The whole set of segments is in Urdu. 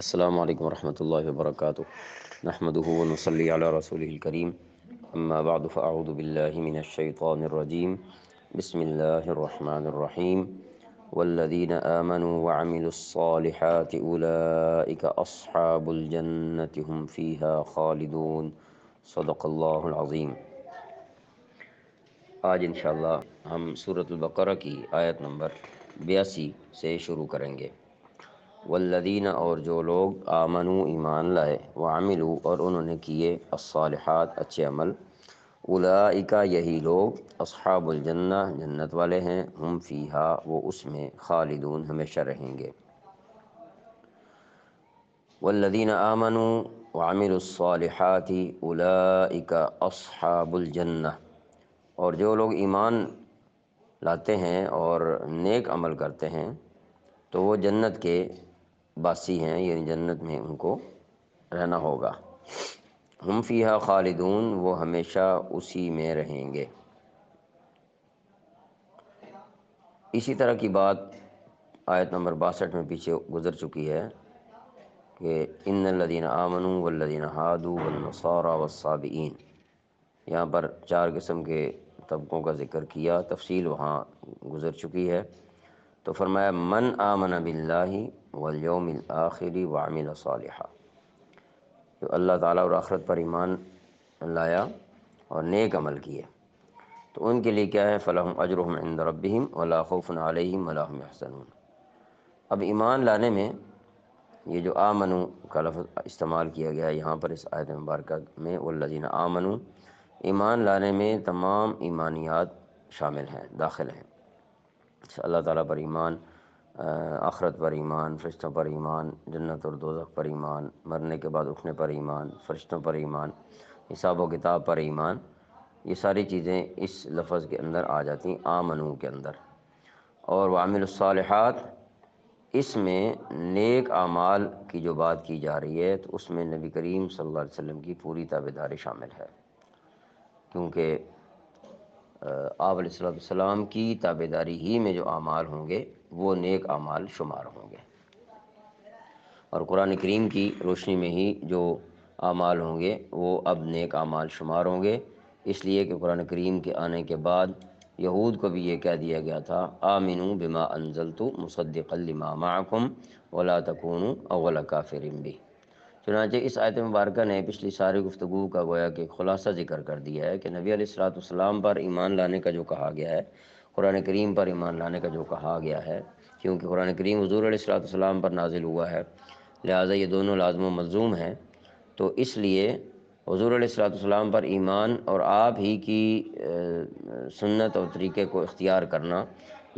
السلام علیکم ورحمۃ اللہ وبرکاتہ نحمده ونصلی علی رسوله الکریم اما بعد فاعوذ باللہ من الشیطان الرجیم بسم اللہ الرحمن الرحیم والذین آمنوا وعملوا الصالحات اولئک اصحاب الجنة هم فیہا خالدون صدق اللہ العظیم۔ آج انشاءاللہ ہم سورۃ البقرہ کی آیت نمبر 82 سے شروع کریں گے۔ والذین، اور جو لوگ آمنوا ایمان لائے، وعملوا اور انہوں نے کیے الصالحات اچھے عمل، اولئک یہی لوگ، اصحاب الجنہ جنت والے ہیں، ہم فیہا وہ اس میں، خالدون ہمیشہ رہیں گے۔ والذین آمنوا وعملوا الصالحات اولئک اصحاب الجنہ، اور جو لوگ ایمان لاتے ہیں اور نیک عمل کرتے ہیں تو وہ جنت کے باسی ہیں، یعنی جنت میں ان کو رہنا ہوگا۔ ہم فیہا خالدون، وہ ہمیشہ اسی میں رہیں گے۔ اسی طرح کی بات آیت نمبر 62 میں پیچھے گزر چکی ہے کہ ان الذین آمنوا والذین ہادوا والنصارى والصابئین، یہاں پر 4 قسم کے طبقوں کا ذکر کیا، تفصیل وہاں گزر چکی ہے۔ تو فرمایا من آمن باللہ والیوم الآخر وعمل صالحا، جو اللہ تعالیٰ اور آخرت پر ایمان لایا اور نیک عمل کیے تو ان کے لیے کیا ہے، فلہم اجرہم عند ربہم ولا خوف علیہم ولا هم یحزنون۔ اب ایمان لانے میں یہ جو آمنو کا لفظ استعمال کیا گیا ہے یہاں پر اس آیت مبارکہ میں، والذین آمنو، ایمان لانے میں تمام ایمانیات شامل ہیں، داخل ہیں۔ اللہ تعالیٰ پر ایمان، آخرت پر ایمان، فرشتوں پر ایمان، جنت اور دوزخ پر ایمان، مرنے کے بعد اٹھنے پر ایمان، فرشتوں پر ایمان، حساب و کتاب پر ایمان، یہ ساری چیزیں اس لفظ کے اندر آ جاتی ہیں، آمنو کے اندر۔ اور وعمل الصالحات، اس میں نیک اعمال کی جو بات کی جا رہی ہے تو اس میں نبی کریم صلی اللہ علیہ وسلم کی پوری تابعداری شامل ہے، کیونکہ آپ علیہ السلام کی تابعداری ہی میں جو اعمال ہوں گے وہ نیک اعمال شمار ہوں گے، اور قرآن کریم کی روشنی میں ہی جو اعمال ہوں گے وہ اب نیک اعمال شمار ہوں گے، اس لیے کہ قرآن کریم کے آنے کے بعد یہود کو بھی یہ کہہ دیا گیا تھا آمنوا بما انزلت مصدقا لما معکم ولا تکونوا اول کافر بہ۔ چنانچہ اس آیت مبارکہ نے پچھلی ساری گفتگو کا گویا کہ خلاصہ ذکر کر دیا ہے کہ نبی علیہ السلام پر ایمان لانے کا جو کہا گیا ہے، قرآن کریم پر ایمان لانے کا جو کہا گیا ہے، کیونکہ قرآن کریم حضور علیہ السلام پر نازل ہوا ہے، لہٰذا یہ دونوں لازم و ملزوم ہیں، تو اس لیے حضور علیہ السلام پر ایمان اور آپ ہی کی سنت اور طریقے کو اختیار کرنا،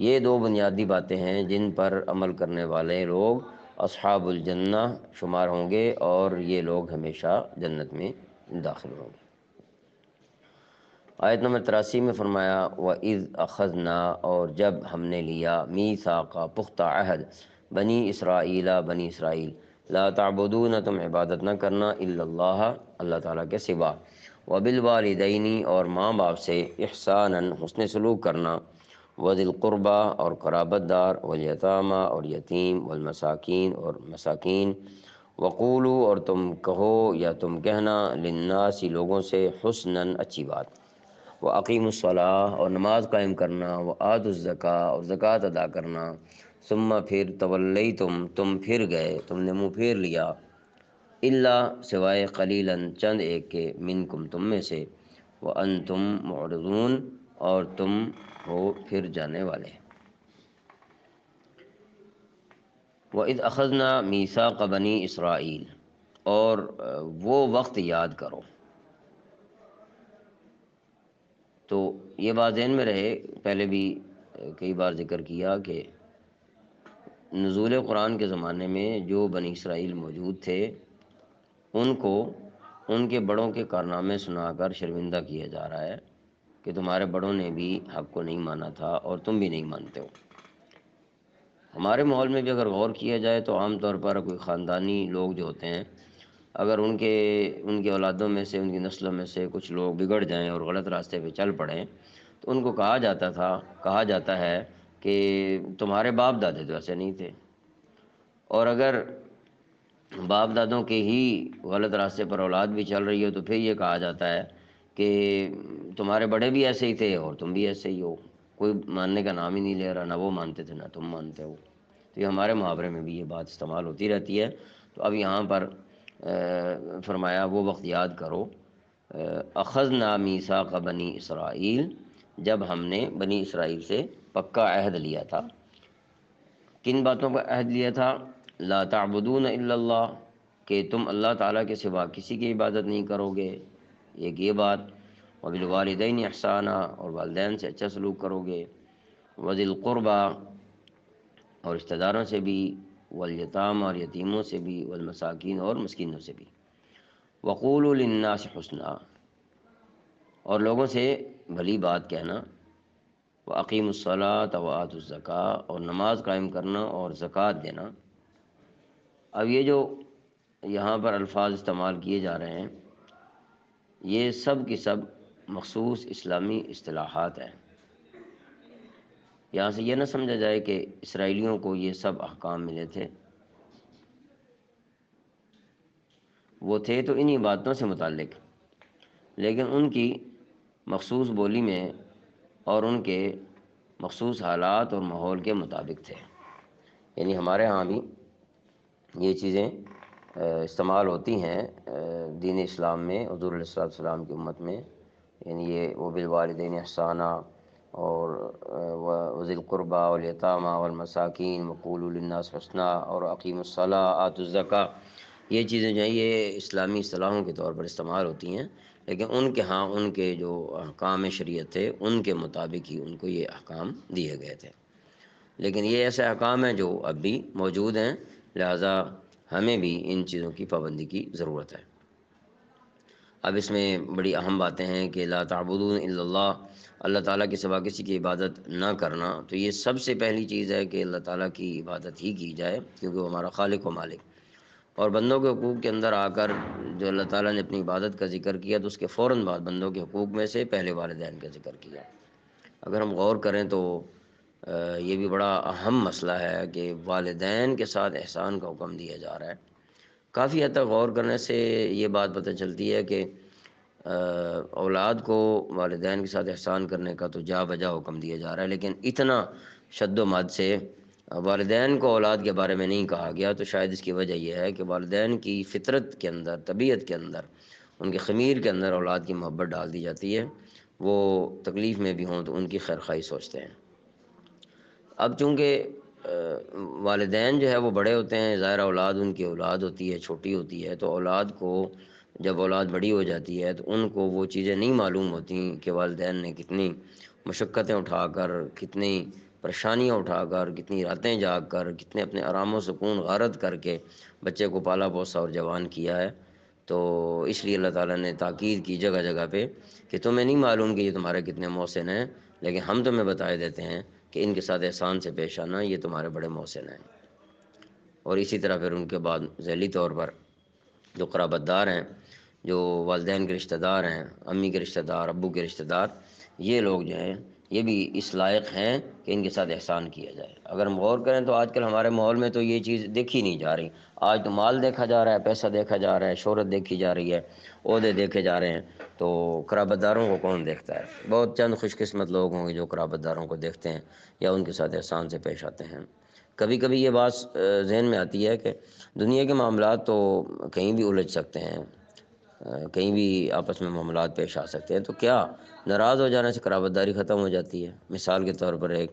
یہ 2 بنیادی باتیں ہیں جن پر عمل کرنے والے لوگ اصحاب الجنہ شمار ہوں گے اور یہ لوگ ہمیشہ جنت میں داخل ہوں گے۔ آیت نمبر 83 میں فرمایا وَإِذْ أَخَذْنَا، اور جب ہم نے لیا، میثاق پختہ عہد، بنی اسرائیل بنی اسرائیل، لا تعبدون تم عبادت نہ کرنا، الا اللہ اللہ تعالیٰ کے سوا، وبالوالدین اور ماں باپ سے، احسانا حسن سلوک کرنا، وذی القربہ اور قرابت دار، والیتامى اور یتیم، والمساکین اور مساکین، وقولوا اور تم کہو یا تم کہنا، للناس لوگوں سے، حسنا اچھی بات، وَأَقِیمُوا الصَّلَاةَ اور نماز قائم کرنا، وَآتُوا الزَّکاۃَ اور زکوٰۃ ادا کرنا، ثم پھر تولیتم تم پھر گئے، تم نے منہ پھیر لیا، الا سوائے قلیلا چند ایک کے، منکم تم میں سے، وانتم معرضون اور تم ہو پھر جانے والے۔ وَإِذْ أَخَذْنَا مِيثَاقَ بَنِي إِسْرَائِیل، اور وہ وقت یاد کرو۔ تو یہ بات ذہن میں رہے، پہلے بھی کئی بار ذکر کیا کہ نزول قرآن کے زمانے میں جو بنی اسرائیل موجود تھے ان کو ان کے بڑوں کے کارنامے سنا کر شرمندہ کیا جا رہا ہے کہ تمہارے بڑوں نے بھی حق کو نہیں مانا تھا اور تم بھی نہیں مانتے ہو۔ ہمارے ماحول میں بھی اگر غور کیا جائے تو عام طور پر کوئی خاندانی لوگ جو ہوتے ہیں، اگر ان کے اولادوں میں سے، ان کی نسلوں میں سے کچھ لوگ بگڑ جائیں اور غلط راستے پہ چل پڑیں تو ان کو کہا جاتا ہے کہ تمہارے باپ دادے تو ایسے نہیں تھے، اور اگر باپ دادوں کے ہی غلط راستے پر اولاد بھی چل رہی ہو تو پھر یہ کہا جاتا ہے کہ تمہارے بڑے بھی ایسے ہی تھے اور تم بھی ایسے ہی ہو، کوئی ماننے کا نام ہی نہیں لے رہا، نہ وہ مانتے تھے نہ تم مانتے ہو۔ تو یہ ہمارے محاورے میں بھی یہ بات استعمال ہوتی رہتی ہے۔ تو اب یہاں پر فرمایا وہ وقت یاد کرو، اخذنا میثاق بنی اسرائیل، جب ہم نے بنی اسرائیل سے پکا عہد لیا تھا۔ کن باتوں کا عہد لیا تھا؟ لا تعبدون الا اللہ، کہ تم اللہ تعالیٰ کے سوا کسی کی عبادت نہیں کرو گے، ایک یہ بات۔ وبالوالدین احسانہ، اور والدین سے اچھا سلوک کرو گے۔ وذی القربہ، اور رشتہ داروں سے بھی، والیتام، اور یتیموں سے بھی، والمساکین، اور مسکینوں سے بھی۔ وقولوا للناس حسنا، اور لوگوں سے بھلی بات کہنا۔ وَأَقِيمُوا الصَّلَاةَ وَآتُوا الزَّكَاةَ، اور نماز قائم کرنا اور زکوٰۃ دینا۔ اب یہ جو یہاں پر الفاظ استعمال کیے جا رہے ہیں، یہ سب کی سب مخصوص اسلامی اصطلاحات ہیں۔ یہاں سے یہ نہ سمجھا جائے کہ اسرائیلیوں کو یہ سب احکام ملے تھے، وہ تھے تو انہی باتوں سے متعلق، لیکن ان کی مخصوص بولی میں اور ان کے مخصوص حالات اور ماحول کے مطابق تھے۔ یعنی ہمارے ہاں بھی یہ چیزیں استعمال ہوتی ہیں دین اسلام میں، حضور علیہ السلام کی امت میں، یعنی یہ وبالوالدین احسانہ، اور وذی القربى والیتامى والمساکین وقولوا للناس حسنا، اور اقیموا الصلاۃ آتوا الزکاۃ، یہ چیزیں جو ہیں یہ اسلامی اصطلاحوں کے طور پر استعمال ہوتی ہیں، لیکن ان کے ہاں ان کے جو احکام شریعت تھے ان کے مطابق ہی ان کو یہ احکام دیے گئے تھے۔ لیکن یہ ایسے احکام ہیں جو اب بھی موجود ہیں، لہٰذا ہمیں بھی ان چیزوں کی پابندی کی ضرورت ہے۔ اب اس میں بڑی اہم باتیں ہیں کہ لا تعبدون الا اللہ، اللہ تعالیٰ کے سوا کسی کی عبادت نہ کرنا۔ تو یہ سب سے پہلی چیز ہے کہ اللہ تعالیٰ کی عبادت ہی کی جائے، کیونکہ وہ ہمارا خالق و مالک۔ اور بندوں کے حقوق کے اندر آ کر جو اللہ تعالیٰ نے اپنی عبادت کا ذکر کیا تو اس کے فوراً بعد بندوں کے حقوق میں سے پہلے والدین کا ذکر کیا۔ اگر ہم غور کریں تو یہ بھی بڑا اہم مسئلہ ہے کہ والدین کے ساتھ احسان کا حکم دیا جا رہا ہے۔ کافی حد تک غور کرنے سے یہ بات پتہ چلتی ہے کہ اولاد کو والدین کے ساتھ احسان کرنے کا تو جا بجا حکم دیا جا رہا ہے، لیکن اتنا شد و مد سے والدین کو اولاد کے بارے میں نہیں کہا گیا، تو شاید اس کی وجہ یہ ہے کہ والدین کی فطرت کے اندر، طبیعت کے اندر، ان کے خمیر کے اندر اولاد کی محبت ڈال دی جاتی ہے، وہ تکلیف میں بھی ہوں تو ان کی خیر خواہی سوچتے ہیں۔ اب چونکہ والدین جو ہے وہ بڑے ہوتے ہیں، ظاہر اولاد ان کی اولاد ہوتی ہے، چھوٹی ہوتی ہے، تو اولاد کو جب اولاد بڑی ہو جاتی ہے تو ان کو وہ چیزیں نہیں معلوم ہوتی کہ والدین نے کتنی مشقتیں اٹھا کر، کتنی پریشانیاں اٹھا کر، کتنی راتیں جاگ کر، کتنے اپنے آرام و سکون غارت کر کے بچے کو پالا پوسا اور جوان کیا ہے۔ تو اس لیے اللہ تعالیٰ نے تاکید کی جگہ جگہ پہ کہ تمہیں نہیں معلوم کہ یہ تمہارے کتنے محسن ہیں، لیکن ہم تمہیں بتائے دیتے ہیں کہ ان کے ساتھ احسان سے پیش آنا، یہ تمہارے بڑے محسن ہیں۔ اور اسی طرح پھر ان کے بعد ذیلی طور پر جو قرابت دار ہیں، جو والدین کے رشتہ دار ہیں، امی کے رشتہ دار، ابو کے رشتہ دار، یہ لوگ جو ہیں یہ بھی اس لائق ہیں کہ ان کے ساتھ احسان کیا جائے۔ اگر ہم غور کریں تو آج کل ہمارے ماحول میں تو یہ چیز دیکھی نہیں جا رہی۔ آج تو مال دیکھا جا رہا ہے، پیسہ دیکھا جا رہا ہے، شہرت دیکھی جا رہی ہے، عہدے دیکھے جا رہے ہیں، تو قرابت داروں کو کون دیکھتا ہے؟ بہت چند خوش قسمت لوگ ہوں گے جو قرابت داروں کو دیکھتے ہیں یا ان کے ساتھ احسان سے پیش آتے ہیں۔ کبھی کبھی یہ بات ذہن میں آتی ہے کہ دنیا کے معاملات تو کہیں بھی الجھ سکتے ہیں، کہیں بھی آپس میں معاملات پیش آ سکتے ہیں، تو کیا ناراض ہو جانے سے قرابت داری ختم ہو جاتی ہے؟ مثال کے طور پر ایک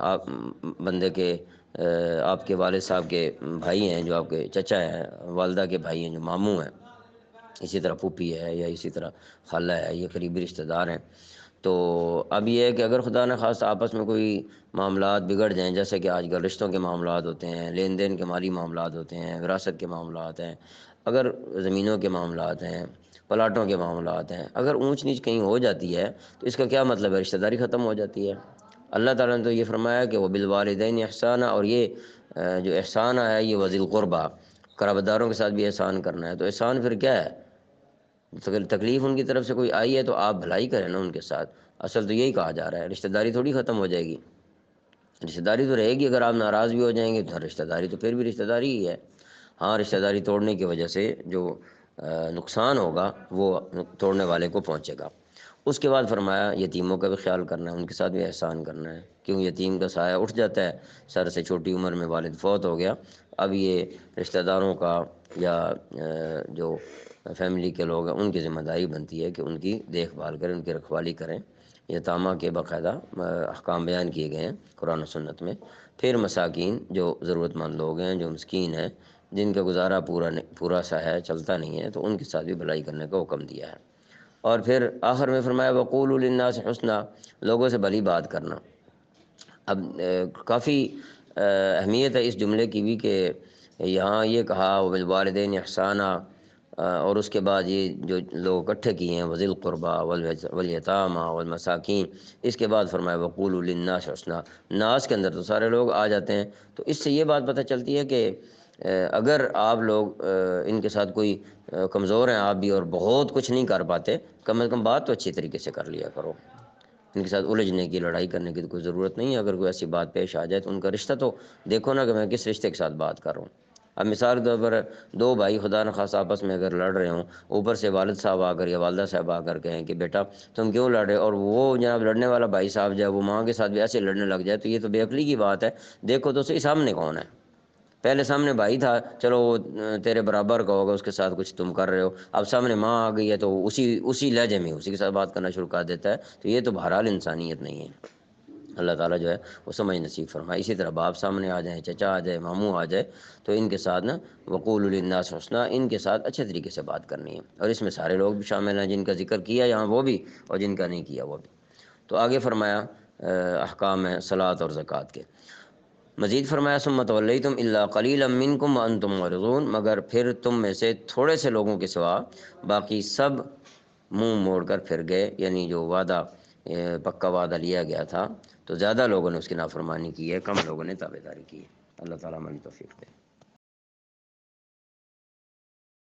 آپ بندے کے آپ کے والد صاحب کے بھائی ہیں جو آپ کے چچا ہیں، والدہ کے بھائی ہیں جو ماموں ہیں، اسی طرح پھوپھی ہے یا اسی طرح خالہ ہے، یہ قریبی رشتہ دار ہیں۔ تو اب یہ ہے کہ اگر خدا نہ خواستہ آپس میں کوئی معاملات بگڑ جائیں، جیسے کہ آج کل رشتوں کے معاملات ہوتے ہیں، لین دین کے مالی معاملات ہوتے ہیں، وراثت کے معاملات ہیں، اگر زمینوں کے معاملات ہیں، پلاٹوں کے معاملات ہیں، اگر اونچ نیچ کہیں ہو جاتی ہے تو اس کا کیا مطلب ہے؟ رشتہ داری ختم ہو جاتی ہے۔ اللہ تعالیٰ نے تو یہ فرمایا کہ وہ بالوالدین احسانہ، اور یہ جو احسان ہے یہ وذی القربہ، قرابت داروں کے ساتھ بھی احسان کرنا ہے۔ تو احسان پھر کیا ہے؟ تکلیف ان کی طرف سے کوئی آئی ہے تو آپ بھلائی کریں نا ان کے ساتھ۔ اصل تو یہی کہا جا رہا ہے، رشتہ داری تھوڑی ختم ہو جائے گی، رشتہ داری تو رہے گی۔ اگر آپ ناراض بھی ہو جائیں گے تو رشتہ داری تو پھر بھی رشتہ داری ہی ہے۔ ہاں رشتہ داری توڑنے کی وجہ سے جو نقصان ہوگا وہ توڑنے والے کو پہنچے گا۔ اس کے بعد فرمایا یتیموں کا بھی خیال کرنا ہے، ان کے ساتھ بھی احسان کرنا ہے، کیوں یتیم کا سایہ اٹھ جاتا ہے، سر سے چھوٹی عمر میں والد فوت ہو گیا، اب یہ رشتہ داروں کا یا جو فیملی کے لوگ ہیں ان کی ذمہ داری بنتی ہے کہ ان کی دیکھ بھال کریں، ان کی رکھوالی کریں۔ یتامہ کے باقاعدہ احکام بیان کیے گئے ہیں قرآن و سنت میں۔ پھر مساکین جو ضرورت مند لوگ ہیں، جو مسکین ہیں، جن کا گزارا پورا سا ہے، چلتا نہیں ہے، تو ان کے ساتھ بھی بھلائی کرنے کا حکم دیا ہے۔ اور پھر آخر میں فرمایا وقولوا للناس حسنا، لوگوں سے بھلی بات کرنا۔ اب کافی اہمیت ہے اس جملے کی بھی کہ یہاں یہ کہا وبالوالدین احسانا، اور اس کے بعد یہ جو لوگ اکٹھے کیے ہیں وذی القربى والیتامى والمساکین، اس کے بعد فرمایا وقولوا للناس حسنا۔ ناس کے اندر تو سارے لوگ آ جاتے ہیں، تو اس سے یہ بات پتہ چلتی ہے کہ اگر آپ لوگ ان کے ساتھ کوئی کمزور ہیں آپ بھی اور بہت کچھ نہیں کر پاتے، کم از کم بات تو اچھی طریقے سے کر لیا کرو۔ ان کے ساتھ الجھنے کی، لڑائی کرنے کی تو کوئی ضرورت نہیں ہے۔ اگر کوئی ایسی بات پیش آ جائے تو ان کا رشتہ تو دیکھو نا کہ میں کس رشتے کے ساتھ بات کر رہا ہوں۔ اب مثال کے طور پر دو بھائی خدا نخواستہ آپس میں اگر لڑ رہے ہوں، اوپر سے والد صاحب آ کر یا والدہ صاحب آ کر کہیں کہ بیٹا تم کیوں لڑ رہے، اور وہ جناب لڑنے والا بھائی صاحب جو ہے وہ ماں کے ساتھ بھی ایسے لڑنے لگ جائے، تو یہ تو بے عقلی کی بات ہے۔ دیکھو تو صحیح سامنے کون ہے، پہلے سامنے بھائی تھا، چلو وہ تیرے برابر کا ہوگا، اس کے ساتھ کچھ تم کر رہے ہو، اب سامنے ماں آ گئی ہے تو اسی لہجے میں اسی کے ساتھ بات کرنا شروع کر دیتا ہے، تو یہ تو بہرحال انسانیت نہیں ہے۔ اللہ تعالیٰ جو ہے وہ سمجھ نصیب فرمائے۔ اسی طرح باپ سامنے آ جائیں، چچا آ جائے، ماموں آ جائے، تو ان کے ساتھ نا وقولوا للناس حسنا، ان کے ساتھ اچھے طریقے سے بات کرنی ہے، اور اس میں سارے لوگ بھی شامل ہیں، جن کا ذکر کیا یہاں وہ بھی، اور جن کا نہیں کیا وہ بھی۔ تو آگے فرمایا احکام ہے صلاۃ اور زکوٰۃ کے۔ مزید فرمایا ثم تولیتم الا قلیلا منکم وانتم معرضون، مگر پھر تم میں سے تھوڑے سے لوگوں کے سوا باقی سب منہ موڑ کر پھر گئے، یعنی جو وعدہ پکا وعدہ لیا گیا تھا تو زیادہ لوگوں نے اس کی نافرمانی کی ہے، کم لوگوں نے تابعداری کی ہے۔ اللہ تعالیٰ ہماری توفیق دے۔